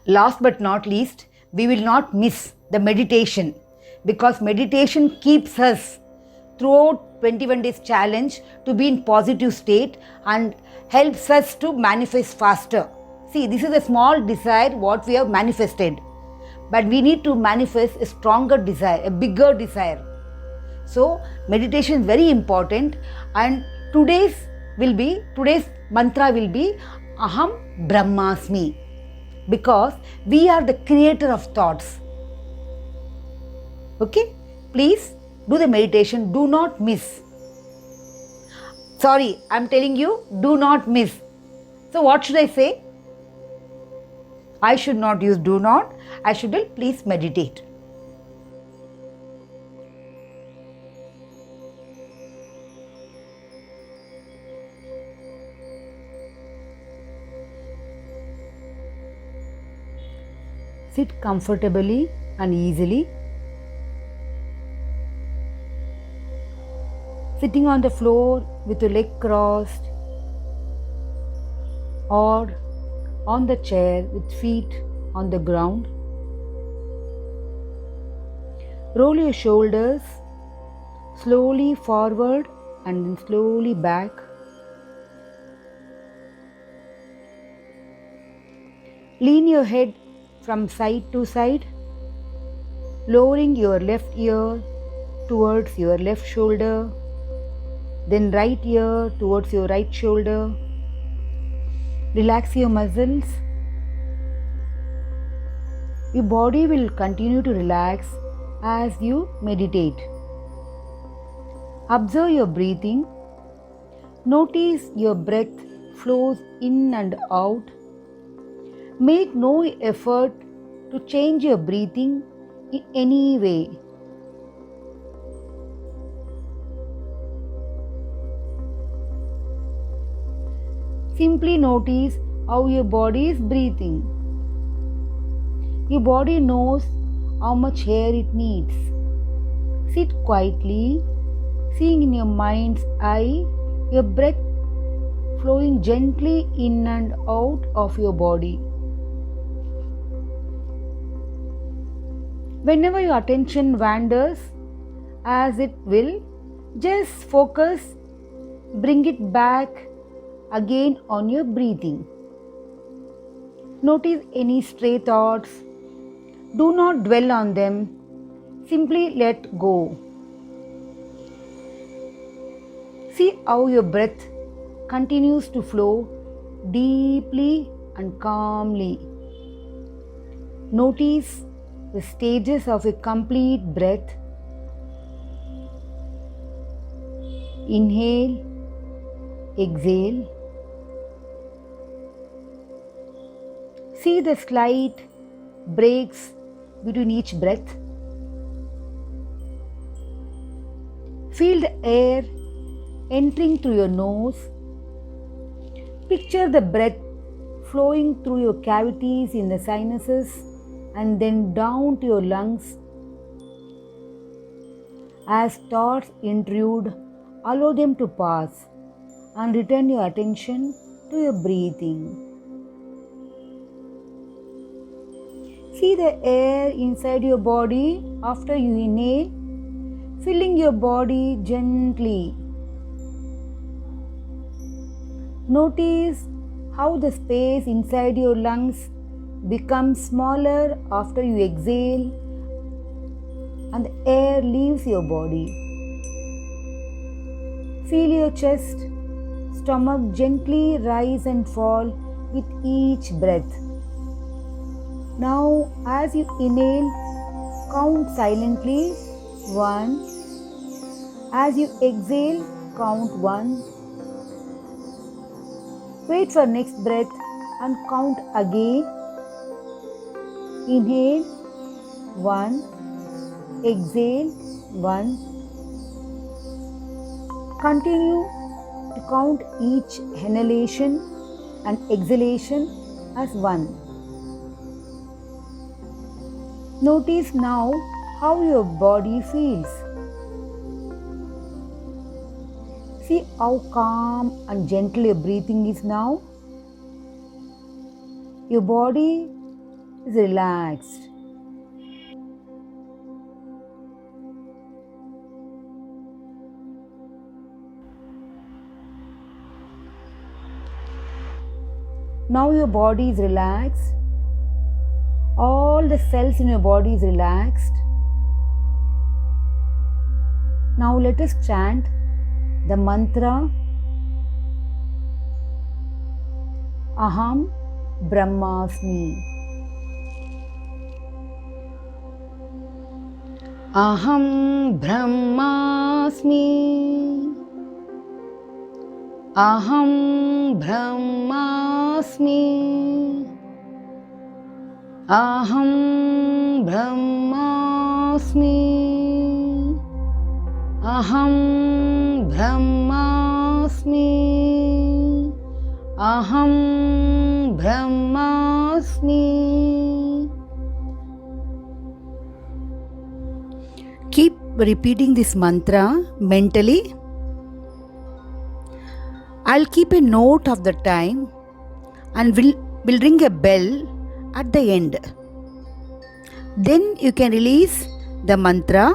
Last but not least, we will not miss the meditation, because meditation keeps us throughout 21 days challenge to be in positive state and helps us to manifest faster. See, this is a small desire what we have manifested, but we need to manifest a stronger desire, a bigger desire. So meditation is very important, and today's mantra will be Aham Brahmasmi, because we are the creator of thoughts. Okay, please do the meditation. Do not miss. Sorry, I'm telling you, do not miss. So what should I say? I should not use do not. I should tell please meditate. Sit comfortably and easily. Sitting on the floor with your leg crossed, or on the chair with feet on the ground. Roll your shoulders slowly forward and then slowly back. Lean your head from side to side, lowering your left ear towards your left shoulder, then right ear towards your right shoulder. Relax your muscles. Your body will continue to relax as you meditate. Observe your breathing. Notice your breath flows in and out. Make no effort to change your breathing in any way. Simply notice how your body is breathing. Your body knows how much air it needs. Sit quietly, seeing in your mind's eye your breath flowing gently in and out of your body. Whenever your attention wanders, as it will, just focus, bring it back again on your breathing. Notice any stray thoughts. Do not dwell on them. Simply let go. See how your breath continues to flow deeply and calmly. Notice the stages of a complete breath. Inhale, exhale. See the slight breaks between each breath. Feel the air entering through your nose. Picture the breath flowing through your cavities in the sinuses and then down to your lungs. As thoughts intrude, allow them to pass and return your attention to your breathing. See the air inside your body after you inhale, filling your body gently. Notice how the space inside your lungs becomes smaller after you exhale and the air leaves your body. Feel your chest, stomach gently rise and fall with each breath. Now, as you inhale, count silently 1. As you exhale, count 1. Wait for next breath and count again. Inhale 1, exhale 1. Continue to count each inhalation and exhalation as 1. Notice now how your body feels. See how calm and gentle your breathing is now. Your body is relaxed. Now your body is relaxed. All the cells in your body is relaxed. Now let us chant the mantra Aham Brahmasmi. Aham Brahmasmi. Aham Brahmasmi. Aham Brahmasmi. Aham Brahmasmi. Aham Brahmasmi. Keep repeating this mantra mentally. I'll keep a note of the time and will ring a bell at the end. Then you can release the mantra.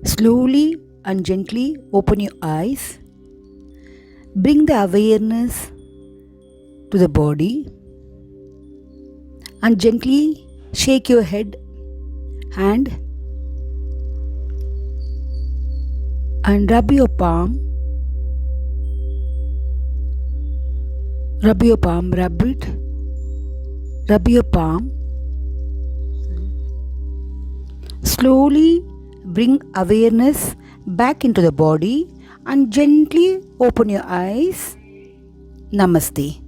Slowly and gently open your eyes. Bring the awareness to the body and gently shake your head and rub your palm. Rub your palm, rub it. Rub your palm. Slowly bring awareness back into the body and gently open your eyes. Namaste.